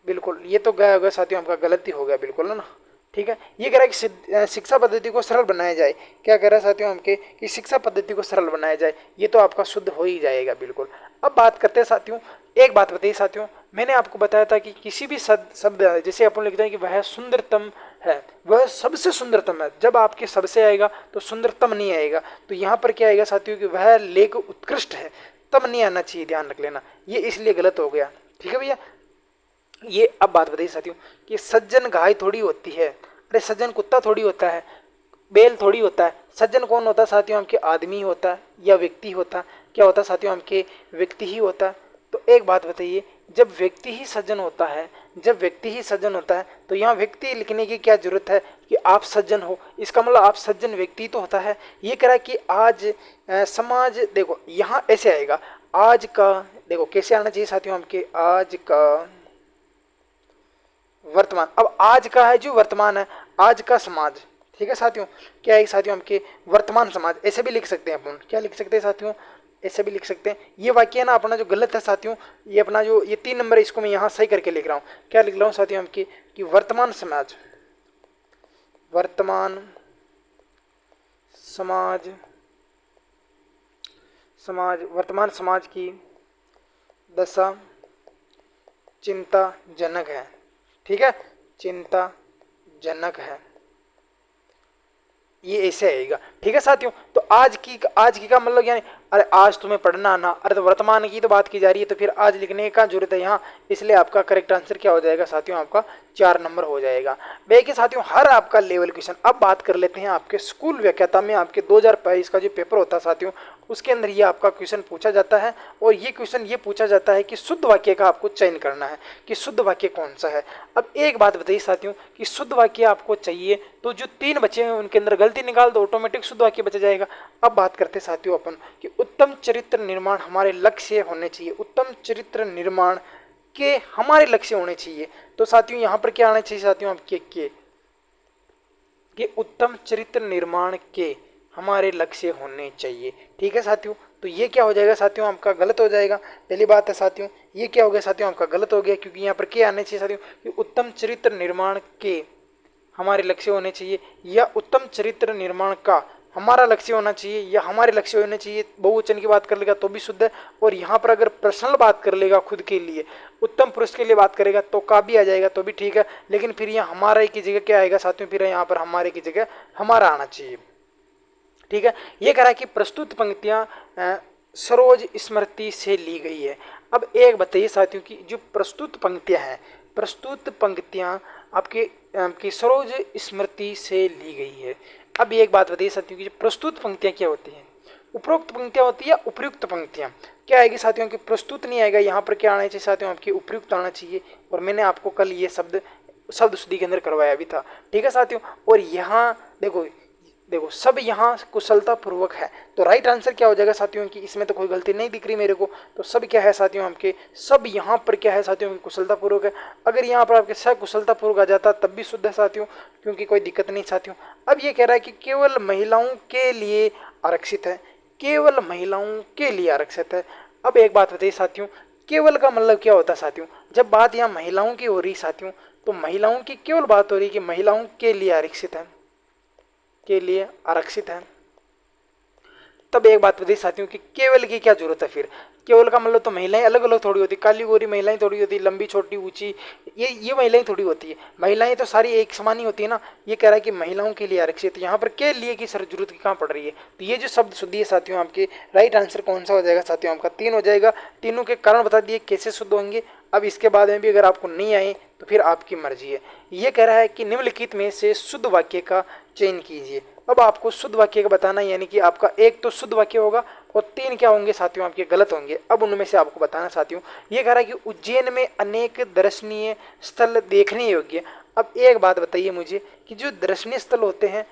बिल्कुल ये तो गया होगा साथियों, आपका गलती हो गया बिल्कुल, है ना। ठीक है, ये कह रहा है कि शिक्षा पद्धति को सरल बनाया जाए। क्या कह रहा है साथियों हमके, कि शिक्षा पद्धति को सरल बनाया जाए। ये तो आपका शुद्ध हो ही जाएगा बिल्कुल। अब बात करते हैं साथियों, एक बात बताइए साथियों, मैंने आपको बताया था कि किसी भी शब्द जैसे अपन लिखते हैं कि वह सुंदरतम है, वह सबसे सुंदरतम है, जब आपके सबसे आएगा तो सुंदरतम नहीं आएगा। तो यहाँ पर क्या आएगा साथियों, कि वह लेख उत्कृष्ट है, तब नहीं आना चाहिए, ध्यान रख लेना, ये इसलिए गलत हो गया। ठीक है भैया, ये अब बात बताइए साथियों, कि सज्जन गाय थोड़ी होती है, अरे सज्जन कुत्ता थोड़ी होता है, बैल थोड़ी होता है। सज्जन कौन होता है साथियों, हमके आदमी होता है या व्यक्ति होता है। क्या होता है साथियों, हमके व्यक्ति ही होता है। तो एक बात बताइए, जब व्यक्ति ही सज्जन होता है, जब व्यक्ति ही सज्जन होता है तो यहाँ व्यक्ति लिखने की क्या जरूरत है कि आप सज्जन हो, इसका मतलब आप सज्जन व्यक्ति तो होता है। ये कह रहा है कि आज समाज, देखो यहाँ ऐसे आएगा आज का, देखो कैसे आना चाहिए साथियों आपके, आज का वर्तमान। अब आज का है जो वर्तमान है, आज का समाज, ठीक है साथियों, क्या है साथियों आपके वर्तमान समाज, ऐसे भी लिख सकते हैं अपन, क्या लिख सकते हैं साथियों, ऐसे भी लिख सकते हैं। ये वाक्य है ना अपना जो गलत है साथियों, ये अपना जो ये 3 नंबर है इसको मैं यहाँ सही करके लिख रहा हूँ। क्या लिख रहा हूँ साथियों आपकी कि वर्तमान समाज, वर्तमान समाज, समाज वर्तमान समाज की दशा चिंताजनक है, ठीक है, चिंताजनक है, ये ऐसे आएगा, ठीक है साथियों। तो आज की का मतलब यानी अरे आज तुम्हें पढ़ना आना, अरे तो वर्तमान की तो बात की जा रही है तो फिर आज लिखने का जरूरत है यहाँ, इसलिए आपका करेक्ट आंसर क्या हो जाएगा साथियों, आपका 4 नंबर हो जाएगा। देखिए साथियों हर आपका लेवल क्वेश्चन, अब बात कर लेते हैं आपके स्कूल व्याख्याता में आपके 2022 का जो पेपर होता है साथियों, उसके अंदर ये आपका क्वेश्चन पूछा जाता है। और ये क्वेश्चन ये पूछा जाता है कि शुद्ध वाक्य का आपको चयन करना है कि शुद्ध वाक्य कौन सा है। अब एक बात बताइए साथियों कि शुद्ध वाक्य आपको चाहिए तो जो 3 बचे हैं उनके अंदर गलती निकाल दो, ऑटोमेटिक शुद्ध वाक्य बच जाएगा। अब बात करते हैं साथियों अपन कि उत्तम चरित्र निर्माण हमारे लक्ष्य होने चाहिए, उत्तम चरित्र निर्माण के हमारे लक्ष्य होने चाहिए। तो साथियों यहाँ पर क्या आना चाहिए साथियों आपके कि उत्तम चरित्र निर्माण के हमारे लक्ष्य होने चाहिए, ठीक है साथियों। तो ये क्या हो जाएगा साथियों आपका गलत हो जाएगा, पहली बात है साथियों, ये क्या हो गया साथियों आपका गलत हो गया, क्योंकि यहाँ पर क्या आने चाहिए साथियों कि उत्तम चरित्र निर्माण के हमारे लक्ष्य होने चाहिए, या उत्तम चरित्र निर्माण का हमारा लक्ष्य होना चाहिए, या हमारे लक्ष्य होने चाहिए। बहुवचन की बात कर लेगा तो भी शुद्ध है, और यहाँ पर अगर पर्सनल बात कर लेगा खुद के लिए, उत्तम पुरुष के लिए बात करेगा तो का भी आ जाएगा तो भी ठीक है, लेकिन फिर यहाँ हमारा की जगह क्या आएगा साथियों, फिर यहाँ पर हमारे की जगह हमारा आना चाहिए, ठीक है। ये कह रहा है कि प्रस्तुत पंक्तियाँ सरोज स्मृति से ली गई है। अब एक बताइए साथियों कि जो प्रस्तुत पंक्तियाँ हैं, प्रस्तुत पंक्तियाँ आपकी सरोज स्मृति से ली गई है। अब एक बात बताइए साथियों कि जो प्रस्तुत पंक्तियाँ क्या होती हैं, उपरोक्त पंक्तियाँ होती है या उपयुक्त पंक्तियाँ, क्या आएगी साथियों की प्रस्तुत नहीं आएगा, यहाँ पर क्या आना चाहिए साथियों आपकी उपयुक्त आना चाहिए। और मैंने आपको कल ये शब्द शुद्धि के अंदर करवाया भी था, ठीक है साथियों। और यहाँ देखो सब यहाँ कुशलता पूर्वक है, तो राइट आंसर क्या हो जाएगा साथियों की, इसमें तो कोई गलती नहीं दिख रही मेरे को, तो सब क्या है साथियों आपके, सब यहाँ पर क्या है साथियों की कुशलता पूर्वक है। अगर यहाँ पर आपके सकुशलता पूर्वक आ जाता तब भी शुद्ध है साथियों, क्योंकि कोई दिक्कत नहीं साथियों। अब ये कह रहा है कि केवल महिलाओं के लिए आरक्षित है, केवल महिलाओं के लिए आरक्षित है। अब एक बात बताइए साथियों, केवल का मतलब क्या होता है साथियों, जब बात यहाँ महिलाओं की हो रही साथियों, तो महिलाओं की केवल बात हो रही है कि महिलाओं के लिए आरक्षित है, के लिए आरक्षित है। तब एक बात बताइए साथियों कि केवल की क्या जरूरत है, फिर केवल का मतलब तो महिलाएं अलग अलग थोड़ी होती, काली गोरी महिलाएं थोड़ी होती, लंबी छोटी ऊंची, ये महिलाएं थोड़ी होती है, महिलाएं तो सारी एक समान ही होती है ना। ये कह रहा है कि महिलाओं के लिए आरक्षित, यहाँ पर के लिए की सर जरूरत की कहाँ पड़ रही है। तो ये जो शब्द शुद्धि है साथियों आपके, राइट आंसर कौन सा हो जाएगा साथियों आपका 3 हो जाएगा। तीनों के कारण बता दिए कैसे शुद्ध होंगे। अब इसके बाद में भी अगर आपको नहीं आए तो फिर आपकी मर्जी है। ये कह रहा है कि निम्नलिखित में से शुद्ध वाक्य का चयन कीजिए। अब आपको शुद्ध वाक्य का बताना, यानी कि आपका एक तो शुद्ध वाक्य होगा और 3 क्या होंगे साथियों आपके गलत होंगे। अब उनमें से आपको बताना साथियों, ये कह रहा है कि उज्जैन में अनेक दर्शनीय स्थल देखने योग्य। अब एक बात बताइए मुझे कि जो दर्शनीय स्थल होते हैं,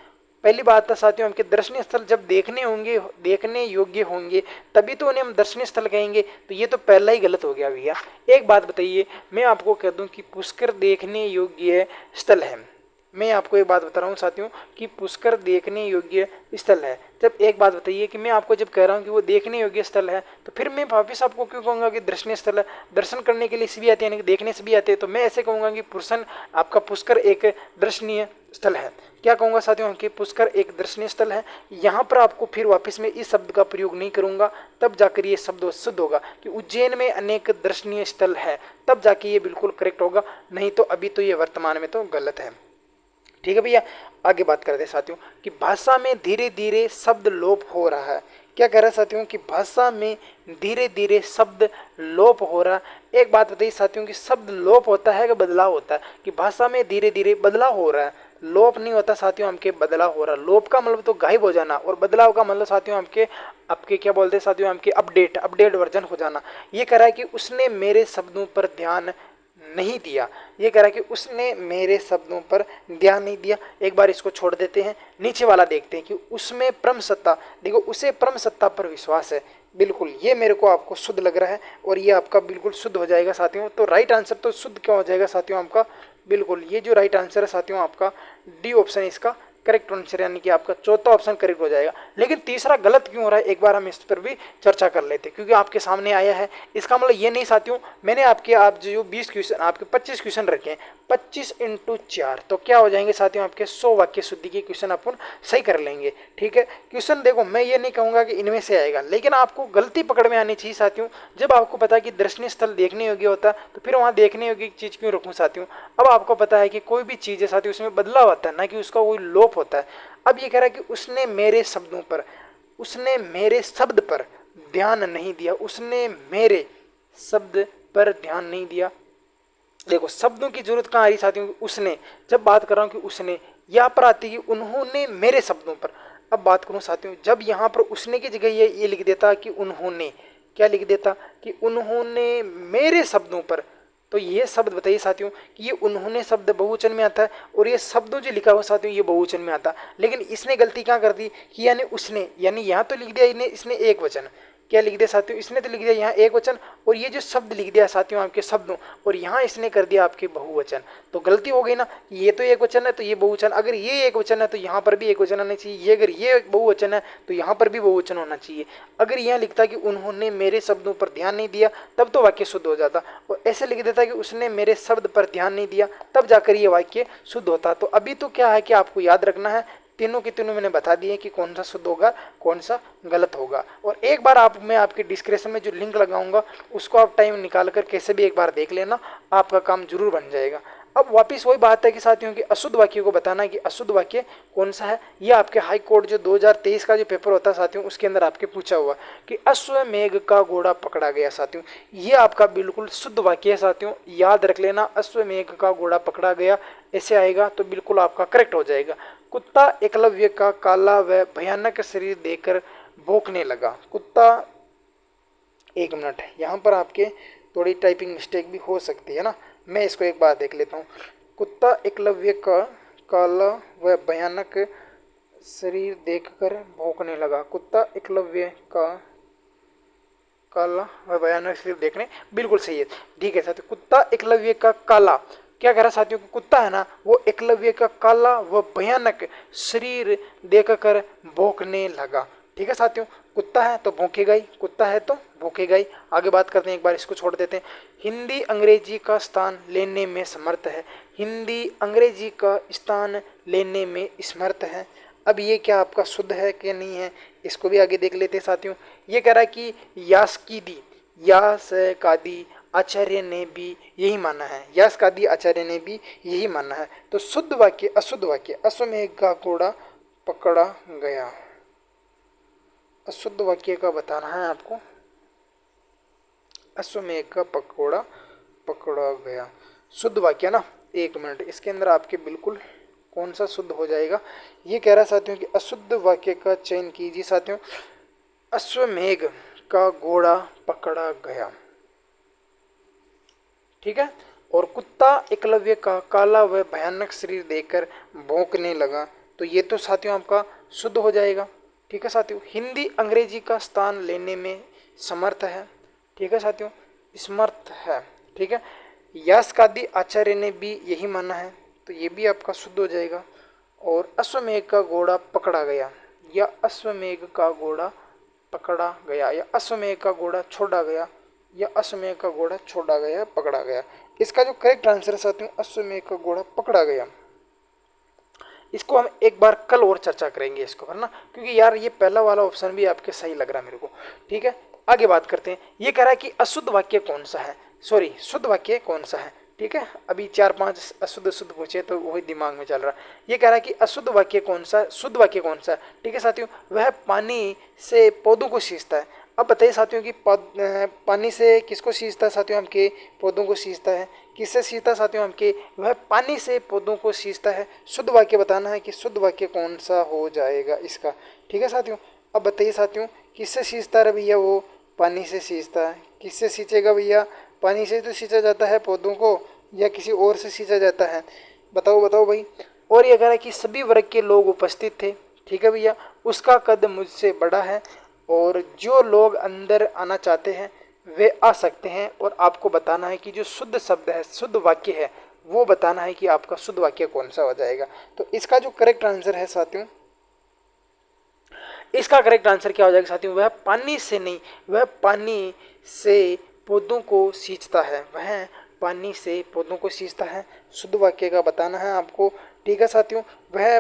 पहली बात है साथियों आपके दर्शनीय स्थल जब देखने होंगे, देखने योग्य होंगे तभी तो उन्हें हम दर्शनीय स्थल कहेंगे, तो ये तो पहला ही गलत हो गया भैया। एक बात बताइए, मैं आपको कह दूं कि पुष्कर देखने योग्य स्थल है, मैं आपको एक बात बता रहा हूँ साथियों कि पुष्कर देखने योग्य स्थल है। जब एक बात बताइए कि मैं आपको जब कह रहा हूँ कि वो देखने योग्य स्थल है, तो फिर मैं वापिस आपको क्यों कहूँगा कि दर्शनीय स्थल है। दर्शन करने के लिए से भी आते हैं, यानी कि देखने से भी आते हैं, तो मैं ऐसे कहूँगा कि आपका पुष्कर एक दर्शनीय स्थल है। क्या कहूँगा साथियों कि पुष्कर एक दर्शनीय स्थल है। यहाँ पर आपको फिर वापस में इस शब्द का प्रयोग नहीं करूँगा, तब जाकर ये शब्द शुद्ध होगा कि उज्जैन में अनेक दर्शनीय स्थल है, तब जाके ये बिल्कुल करेक्ट होगा, नहीं तो अभी तो ये वर्तमान में तो गलत है। ठीक है भैया, आगे बात करते हैं साथियों कि भाषा में धीरे धीरे शब्द लोप हो रहा है। क्या कह रहा है साथियों कि भाषा में धीरे धीरे शब्द लोप हो रहा है। एक बात बताइए साथियों कि शब्द लोप होता है कि बदलाव होता है, कि भाषा में धीरे धीरे बदलाव हो रहा है। लोप नहीं होता साथियों, आपके बदलाव हो रहा। लोप का मतलब तो गायब हो जाना, और बदलाव का मतलब साथियों आपके आपके क्या बोलते हैं साथियों, आपके अपडेट वर्जन हो जाना। ये कह रहा है कि उसने मेरे शब्दों पर ध्यान नहीं दिया। ये कह रहा है कि उसने मेरे शब्दों पर ध्यान नहीं दिया। एक बार इसको छोड़ देते हैं, नीचे वाला देखते हैं कि उसमें परम सत्ता, देखो उसे परम सत्ता पर विश्वास है। बिल्कुल ये मेरे को आपको शुद्ध लग रहा है, और ये आपका बिल्कुल शुद्ध हो जाएगा साथियों। तो राइट आंसर तो शुद्ध क्या हो जाएगा साथियों आपका, बिल्कुल ये जो राइट आंसर है साथियों आपका डी ऑप्शन इसका करेक्ट आंसर, यानी कि आपका चौथा ऑप्शन करेक्ट हो जाएगा। लेकिन तीसरा गलत क्यों हो रहा है, एक बार हम इस पर भी चर्चा कर लेते हैं, क्योंकि आपके सामने आया है। इसका मतलब ये नहीं साथियों, मैंने आप जो 20 क्वेश्चन, आपके 25 क्वेश्चन रखे हैं, 25 इंटू 4 तो क्या हो जाएंगे साथियों आपके 100 वाक्य शुद्धि के क्वेश्चन अपन सही कर लेंगे। ठीक है, क्वेश्चन देखो मैं ये नहीं कहूंगा कि इनमें से आएगा, लेकिन आपको गलती पकड़ में आनी चाहिए साथियों। जब आपको पता है कि दर्शनीय स्थल देखने योग्य होता है, तो फिर वहां देखने योग्य चीज क्यों रखूं साथियों। अब आपको पता है कि कोई भी चीज है साथियों, उसमें बदलाव आता है, ना कि उसका कोई लोप होता है। अब ये कह रहा है कि उसने मेरे शब्दों पर, उसने मेरे शब्द पर ध्यान नहीं दिया, उसने मेरे शब्द पर ध्यान नहीं दिया। देखो शब्दों की जरूरत कहाँ आ रही साथियों, उसने, जब बात कर रहा हूं कि उसने, यहाँ पर आती है उन्होंने मेरे शब्दों पर। अब बात करूं साथियों, जब यहाँ पर उसने की जगह ये लिख देता कि उन्होंने, क्या लिख देता कि उन्होंने मेरे शब्दों पर, तो ये शब्द बताइए साथियों कि ये उन्होंने शब्द बहुवचन में आता है, और ये शब्दों जो लिखा हुआ साथियों ये बहुवचन में आता है। लेकिन इसने गलती क्या कर दी कि यानी उसने, यानी यहाँ तो लिख दिया इसने एक वचन, क्या लिख दिया साथियों, इसने तो लिख दिया यहाँ एक वचन, और ये जो शब्द लिख दिया साथियों आपके शब्दों, और यहाँ इसने कर दिया आपके बहुवचन। तो गलती हो गई ना, ये तो एक वचन है तो ये बहुवचन, अगर ये एक वचन है तो यहाँ पर भी एक वचन आना चाहिए, ये अगर ये बहुवचन है तो यहाँ पर भी बहुवचन होना चाहिए। अगर यहाँ लिखता कि उन्होंने मेरे शब्दों पर ध्यान नहीं दिया, तब तो वाक्य शुद्ध हो जाता, और ऐसे लिख देता कि उसने मेरे शब्द पर ध्यान नहीं दिया, तब जाकर ये वाक्य शुद्ध होता। तो अभी तो क्या है कि आपको याद रखना है, तीनों के तीनों मैंने बता दिए कि कौन सा शुद्ध होगा कौन सा गलत होगा। और एक बार आप, मैं आपके डिस्क्रिप्शन में जो लिंक लगाऊंगा उसको आप टाइम निकाल कर कैसे भी एक बार देख लेना, आपका काम जरूर बन जाएगा। अब वापिस वही बात है कि साथियों कि अशुद्ध वाक्य को बताना कि अशुद्ध वाक्य कौन सा है। ये आपके हाई कोर्ट जो 2023 का जो पेपर होता है साथियों, उसके अंदर आपके पूछा हुआ कि अश्वमेघ का घोड़ा पकड़ा गया साथियों, ये आपका बिल्कुल शुद्ध वाक्य है साथियों, याद रख लेना। अश्वमेघ का घोड़ा पकड़ा गया ऐसे आएगा तो बिल्कुल आपका करेक्ट हो जाएगा। कुत्ता एकलव्य का काला व भयानक शरीर देखकर भौंकने लगा। कुत्ता, एक मिनट, यहाँ पर आपके थोड़ी टाइपिंग मिस्टेक भी हो सकती है ना, मैं इसको एक बार देख लेता हूँ। कुत्ता एकलव्य का काला व भयानक शरीर देखकर भौंकने लगा। कुत्ता एकलव्य का काला व भयानक शरीर देखने, बिल्कुल सही है, ठीक है साथियों। कुत्ता एकलव्य का काला, क्या कह रहा साथियों, कुत्ता है ना वो एकलव्य का काला व भयानक शरीर देखकर भौंकने लगा। ठीक है साथियों, कुत्ता है तो भौंकेगा ही, कुत्ता है तो भौंकेगा ही। आगे बात करते हैं, एक बार इसको छोड़ देते हैं। हिंदी अंग्रेजी का स्थान लेने में समर्थ है। हिंदी अंग्रेजी का स्थान लेने में समर्थ है। अब ये क्या आपका शुद्ध है कि नहीं है, इसको भी आगे देख लेते हैं साथियों। ये कह रहा है कि यास्कादी आचार्य ने भी यही माना है, यास्कादी आचार्य ने भी यही माना है। तो शुद्ध वाक्य अशुद्ध वाक्य, अश्वमेघ का घोड़ा पकड़ा गया, अशुद्ध वाक्य का बताना है आपको। अश्वमेघ का घोड़ा पकड़ा गया, शुद्ध वाक्य ना। एक मिनट, इसके अंदर आपके बिल्कुल कौन सा शुद्ध हो जाएगा, ये कह रहा है साथियों कि अशुद्ध वाक्य का चयन कीजिए साथियों। अश्वमेघ का घोड़ा पकड़ा गया, ठीक है। और कुत्ता एकलव्य का काला व भयानक शरीर देखकर भौंकने लगा, तो ये तो साथियों आपका शुद्ध हो जाएगा। ठीक है साथियों, हिंदी अंग्रेजी का स्थान लेने में समर्थ है। ठीक है साथियों, समर्थ है। ठीक है, यास्कादी आचार्य ने भी यही माना है, तो ये भी आपका शुद्ध हो जाएगा। और अश्वमेघ का घोड़ा पकड़ा गया, या अश्वमेघ का घोड़ा पकड़ा गया, या अश्वमेघ का घोड़ा छोड़ा गया, या अश्वमेघ का घोड़ा छोड़ा गया, पकड़ा गया। इसका जो करेक्ट आंसर है साथियों, अश्वमेघ का घोड़ा पकड़ा गया। इसको हम एक बार कल और चर्चा करेंगे इसको, है ना, क्योंकि यार ये पहला वाला ऑप्शन भी आपके सही लग रहा है मेरे को। ठीक है, आगे बात करते हैं। ये कह रहा है कि अशुद्ध वाक्य कौन सा है, सॉरी शुद्ध वाक्य कौन सा है। ठीक है, अभी 4-5 अशुद्ध शुद्ध पूछे तो वही दिमाग में चल रहा है। ये कह रहा है कि अशुद्ध वाक्य कौन सा, शुद्ध वाक्य कौन सा है। ठीक है साथियों, वह पानी से पौधों को सींचता है। अब बताइए साथियों कि पानी से किसको सींचता है साथियों, आपके पौधों को सींचता है। किससे सींचता है साथियों आपके, वह पानी से पौधों को सींचता है। शुद्ध वाक्य बताना है कि शुद्ध वाक्य कौन सा हो जाएगा इसका। ठीक है साथियों, अब बताइए साथियों, किससे सींचता है भैया, वो पानी से सींचता है। किससे सींचेगा भैया, पानी से तो सींचा जाता है पौधों को, या किसी और से सींचा जाता है, बताओ बताओ भाई। और ये कह रहा है कि सभी वर्ग के लोग उपस्थित थे। ठीक है भैया, उसका कद मुझसे बड़ा है और जो लोग अंदर आना चाहते हैं वे आ सकते हैं। और आपको बताना है कि जो शुद्ध शब्द है, शुद्ध वाक्य है, वो बताना है कि आपका शुद्ध वाक्य कौन सा हो जाएगा। तो इसका जो करेक्ट आंसर है साथियों, इसका करेक्ट आंसर क्या हो जाएगा साथियों, वह पानी से नहीं, वह पानी से पौधों को सींचता है, वह पानी से पौधों को सींचता है। शुद्ध वाक्य का बताना है आपको। ठीक है साथियों, वह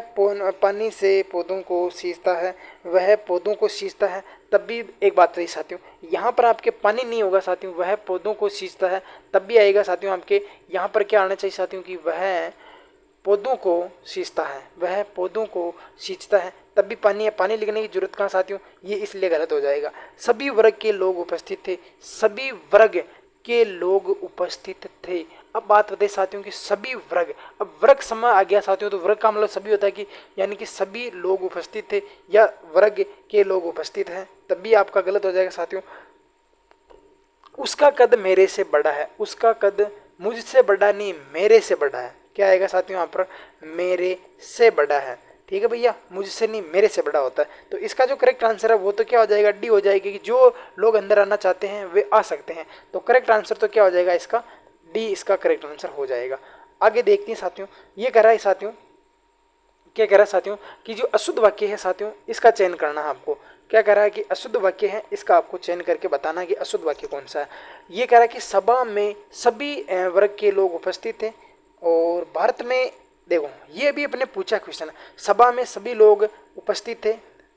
पानी से पौधों को सींचता है, वह पौधों को सींचता है। तब भी एक बात रही साथियों, यहाँ पर आपके पानी नहीं होगा साथियों, वह पौधों को सींचता है, तब भी आएगा साथियों आपके यहाँ पर क्या आना चाहिए साथियों कि वह पौधों को सींचता है, वह पौधों को सींचता है। तब भी पानी है, पानी लिखने की जरूरत कहाँ साथियों, ये इसलिए गलत हो जाएगा। सभी वर्ग के लोग उपस्थित थे, सभी वर्ग के लोग उपस्थित थे। अब बात बताइए साथियों कि सभी वर्ग, अब वर्ग समय आ गया साथियों, तो वर्ग का मतलब सभी होता है कि यानी कि सभी लोग उपस्थित थे या वर्ग के लोग उपस्थित हैं, तब भी आपका गलत हो जाएगा साथियों। उसका कद मेरे से बड़ा है, उसका कद मुझसे बड़ा नहीं, मेरे से बड़ा है। क्या आएगा साथियों यहाँ पर, मेरे से बड़ा है। ठीक है भैया, मुझसे नहीं मेरे से बड़ा होता है। तो इसका जो करेक्ट आंसर है वो तो क्या हो जाएगा, डी हो जाएगी कि जो लोग अंदर आना चाहते हैं वे आ सकते हैं। तो करेक्ट आंसर तो क्या हो जाएगा इसका, डी इसका करेक्ट आंसर हो जाएगा। आगे देखते हैं साथियों, ये कह रहा है साथियों, क्या कह रहा है साथियों कि जो अशुद्ध वाक्य है साथियों, इसका चयन करना है आपको। क्या कह रहा है कि अशुद्ध वाक्य है, इसका आपको चयन करके बताना है कि अशुद्ध वाक्य कौन सा है। ये कह रहा है कि सभा में सभी वर्ग के लोग उपस्थित थे। और भारत में देखो, ये भी अपने पूछा क्वेश्चन है, सभा में सभी लोग उपस्थित थे,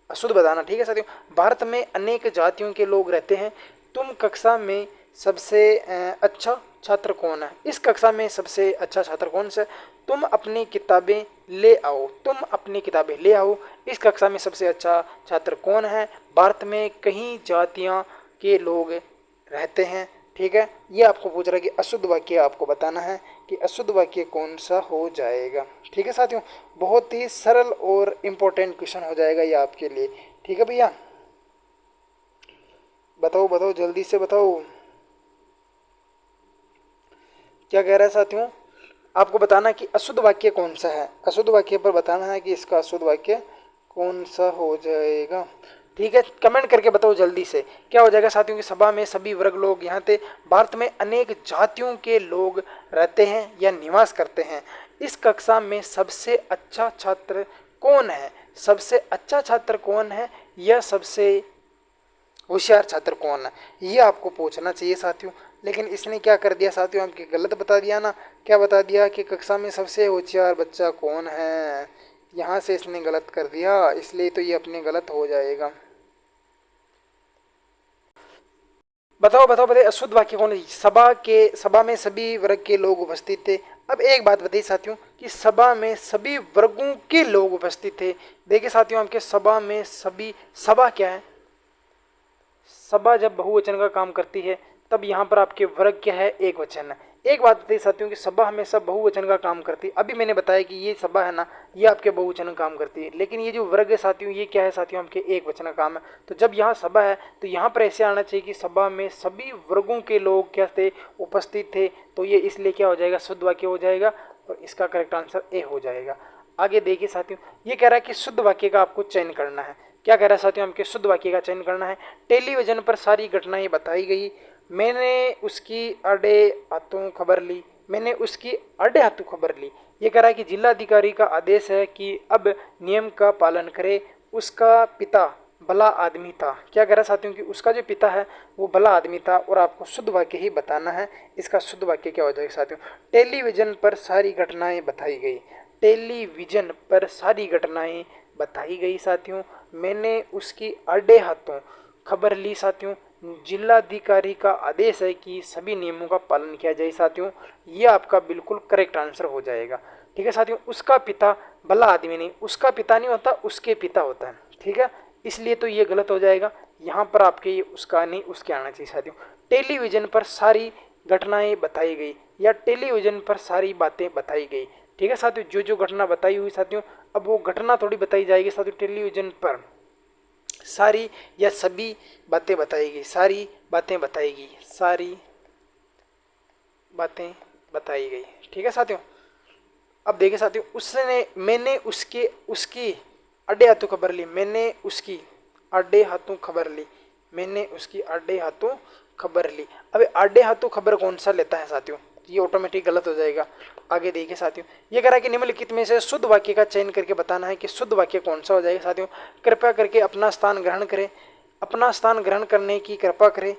अशुद्ध बताना। ठीक है साथियों, भारत में अनेक जातियों के लोग रहते हैं। तुम कक्षा में सबसे अच्छा छात्र कौन है, इस कक्षा में सबसे अच्छा छात्र कौन सा है। तुम अपनी किताबें ले आओ, तुम अपनी किताबें ले आओ, इस कक्षा में सबसे अच्छा छात्र कौन है। भारत में कई जातियां के लोग रहते हैं। ठीक है, ये आपको पूछ रहा है कि अशुद्ध वाक्य आपको बताना है कि अशुद्ध वाक्य कौन सा हो जाएगा। ठीक है साथियों, बहुत ही सरल और इम्पोर्टेंट क्वेश्चन हो जाएगा ये आपके लिए। ठीक है भैया, बताओ बताओ जल्दी से बताओ, क्या कह रहा है साथियों, आपको बताना कि अशुद्ध वाक्य कौन सा है। अशुद्ध वाक्य पर बताना है कि इसका अशुद्ध वाक्य कौन सा हो जाएगा। ठीक है, कमेंट करके बताओ जल्दी से, क्या हो जाएगा साथियों की सभा में सभी वर्ग लोग यहाँ थे। भारत में अनेक जातियों के लोग रहते हैं या निवास करते हैं। इस कक्षा में सबसे अच्छा छात्र कौन है, सबसे अच्छा छात्र कौन है या सबसे होशियार छात्र कौन है, ये आपको पूछना चाहिए साथियों। लेकिन इसने क्या कर दिया साथियों, आपके गलत बता दिया ना। क्या बता दिया कि कक्षा में सबसे होशियार बच्चा कौन है, यहाँ से इसने गलत कर दिया, इसलिए तो ये अपने गलत हो जाएगा। बताओ बताओ बताइए अशुद्ध वाक्य कौन है। सभा में सभी वर्ग के लोग उपस्थित थे। अब एक बात बताइए साथियों कि सभा में सभी वर्गों के लोग उपस्थित थे। देखिए साथियों, आपके सभा में सभी, सभा क्या है, सभा जब बहुवचन का काम करती है तब यहाँ पर आपके वर्ग क्या है, एक वचन है। एक बात बताइए साथियों कि सभा हमेशा बहुवचन का काम करती है। अभी मैंने बताया कि ये सभा है ना, ये आपके बहुवचन का काम करती है, लेकिन ये जो वर्ग है साथियों, ये क्या है साथियों, आपके एक वचन का काम है। तो जब यहाँ सभा है तो यहाँ पर ऐसे आना चाहिए कि सभा में सभी वर्गों के लोग क्या थे, उपस्थित थे। तो ये इसलिए क्या हो जाएगा, शुद्ध वाक्य हो जाएगा और इसका करेक्ट आंसर ए हो जाएगा। आगे देखिए साथियों, ये कह रहा है कि शुद्ध वाक्य का आपको चयन करना है। क्या कह रहा है साथियों, हमके शुद्ध वाक्य का चयन करना है। टेलीविजन पर सारी घटनाएं बताई गई, मैंने उसकी आड़े हाथों खबर ली, मैंने उसकी आड़े हाथों खबर ली। ये कह रहा है कि जिलाधिकारी का आदेश है कि अब नियम का पालन करे। उसका पिता भला आदमी था। क्या कह रहा है साथियों कि उसका जो पिता है वो भला आदमी था, और आपको शुद्ध वाक्य ही बताना है। इसका शुद्ध वाक्य क्या हो जाएगा साथियों, टेलीविजन पर सारी घटनाएं बताई गई, टेलीविजन पर सारी घटनाएं बताई गई साथियों। मैंने उसकी आड़े हाथों खबर ली साथियों। जिलाधिकारी का आदेश है कि सभी नियमों का पालन किया जाए साथियों। ये आपका बिल्कुल करेक्ट आंसर हो जाएगा। ठीक है साथियों, उसका पिता भला आदमी नहीं, उसका पिता नहीं होता, उसके पिता होता है। ठीक है, इसलिए तो ये गलत हो जाएगा। यहाँ पर आपके ये उसका नहीं, उसके आना चाहिए साथियों। टेलीविजन पर सारी घटनाएं बताई गई या टेलीविजन पर सारी बातें बताई गई। ठीक है साथियों, जो जो घटना बताई हुई साथियों, अब वो घटना थोड़ी बताई जाएगी साथियों, टेलीविजन पर सारी या सभी बातें बताएगी, सारी बातें बताएगी, सारी बातें बताई गई। ठीक है साथियों, अब देखिए साथियों, उसने मैंने उसके उसकी अड्डे हाथों खबर ली, मैंने उसकी अड्डे हाथों खबर ली, मैंने उसकी अड्डे हाथों खबर ली। अब अड्डे हाथों खबर कौन सा लेता है साथियों, ये ऑटोमेटिक गलत हो जाएगा। आगे देखिए साथियों, ये कह रहा है कि निम्नलिखित में से शुद्ध वाक्य का चयन करके बताना है कि शुद्ध वाक्य कौन सा हो जाएगा साथियों। कृपया करके अपना स्थान ग्रहण करें, अपना स्थान ग्रहण करने की कृपा करें,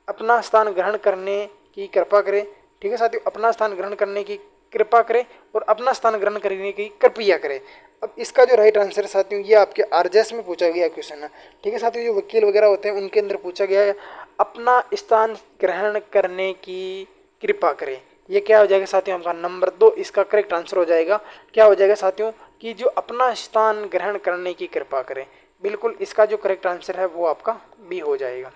अपना स्थान ग्रहण करने की कृपा करें। ठीक है साथियों, अपना स्थान ग्रहण करने की कृपा करें और अपना स्थान ग्रहण करने की कृपया करें। अब इसका जो राइट आंसर है साथियों, ये आपके आरजेएस में पूछा गया क्वेश्चन है। ठीक है साथियों, जो वकील वगैरह होते हैं उनके अंदर पूछा गया है, अपना स्थान ग्रहण करने की कृपा करें। ये क्या हो जाएगा साथियों, आपका नंबर 2 इसका करेक्ट आंसर हो जाएगा। क्या हो जाएगा साथियों, कि जो अपना स्थान ग्रहण करने की कृपा करें। बिल्कुल इसका जो करेक्ट आंसर है वो आपका बी हो जाएगा।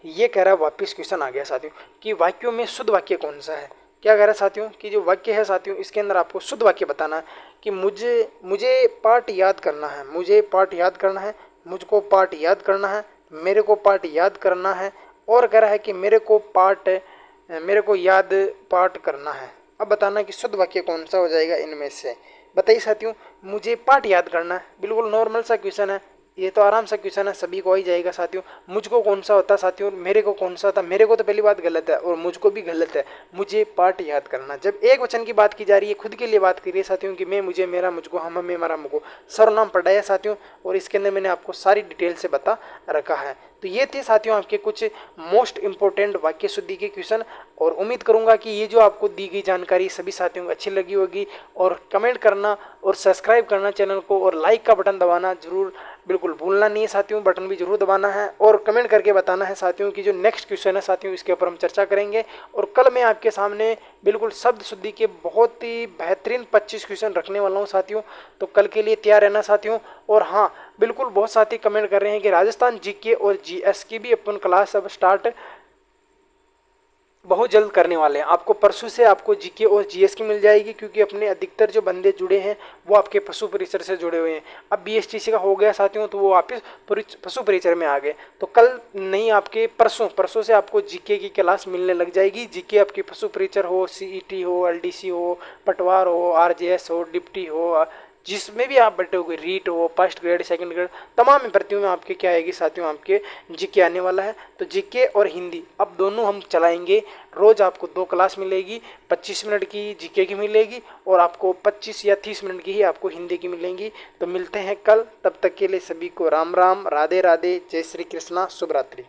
ये कह रहा है, वापिस क्वेश्चन आ गया साथियों, कि वाक्यों में शुद्ध वाक्य कौन सा है। क्या कह रहा है साथियों, कि जो वाक्य है साथियों, इसके अंदर आपको शुद्ध वाक्य बताना है कि मुझे मुझे पाठ याद करना है, मुझे पाठ याद करना है, मुझको पाठ याद करना है, मेरे को पाठ याद करना है, और कह रहा है कि मेरे को याद पाठ करना है। अब बताना कि शुद्ध वाक्य कौन सा हो जाएगा इनमें से, बताइए साथियों। मुझे पाठ याद करना है, बिल्कुल नॉर्मल सा क्वेश्चन है, ये तो आराम सा क्वेश्चन है, सभी को ही जाएगा साथियों। मुझको कौन सा होता है साथियों, मेरे को कौन सा होता, मेरे को तो पहली बात गलत है और मुझको भी गलत है। मुझे पाठ याद करना, जब एक वचन की बात की जा रही है, खुद के लिए बात करिए साथियों, कि मैं, मुझे, मेरा, मुझको, हम, हमें, हमारा, मुझको, सर्वनाम पढ़ाया साथियों, और इसके अंदर मैंने आपको सारी डिटेल से बता रखा है। तो ये थे साथियों आपके कुछ मोस्ट इंपॉर्टेंट वाक्य शुद्धि के क्वेश्चन, और उम्मीद करूंगा कि ये जो आपको दी गई जानकारी सभी साथियों को अच्छी लगी होगी। और कमेंट करना और सब्सक्राइब करना चैनल को, और लाइक का बटन दबाना जरूर बिल्कुल भूलना नहीं है साथियों, बटन भी जरूर दबाना है, और कमेंट करके बताना है साथियों कि जो नेक्स्ट क्वेश्चन है साथियों इसके ऊपर हम चर्चा करेंगे। और कल मैं आपके सामने बिल्कुल शब्द शुद्धि के बहुत ही बेहतरीन 25 क्वेश्चन रखने वाला हूं साथियों, तो कल के लिए तैयार रहना साथियों। और हाँ, बिल्कुल बहुत साथी कमेंट कर रहे हैं कि राजस्थान जीके और जीएस की भी अपन क्लास अब स्टार्ट बहुत जल्द करने वाले हैं। आपको परसों से आपको जीके और जीएस की मिल जाएगी, क्योंकि अपने अधिकतर जो बंदे जुड़े हैं वो आपके पशु परिचर से जुड़े हुए हैं। अब बीएसटीसी का हो गया साथियों, तो वो वापस पशु परिचर में आ गए। तो कल नहीं, आपके परसों से आपको जीके की क्लास मिलने लग जाएगी। जीके आपकी पशु परिचर हो, सीईटी हो, एलडीसी हो, पटवार हो, आरजेएस हो, डिप्टी हो, जिसमें भी आप बैठे हो, रीट हो, फर्स्ट ग्रेड, सेकंड ग्रेड, तमाम भर्तियों में आपके क्या आएगी साथियों, आपके जीके आने वाला है। तो जीके और हिंदी अब दोनों हम चलाएंगे। रोज आपको 2 क्लास मिलेगी, 25 मिनट की जीके की मिलेगी, और आपको 25 या 30 मिनट की ही आपको हिंदी की मिलेंगी। तो मिलते हैं कल, तब तक के लिए सभी को राम राम, राधे राधे, जय श्री कृष्णा, शुभ रात्रि।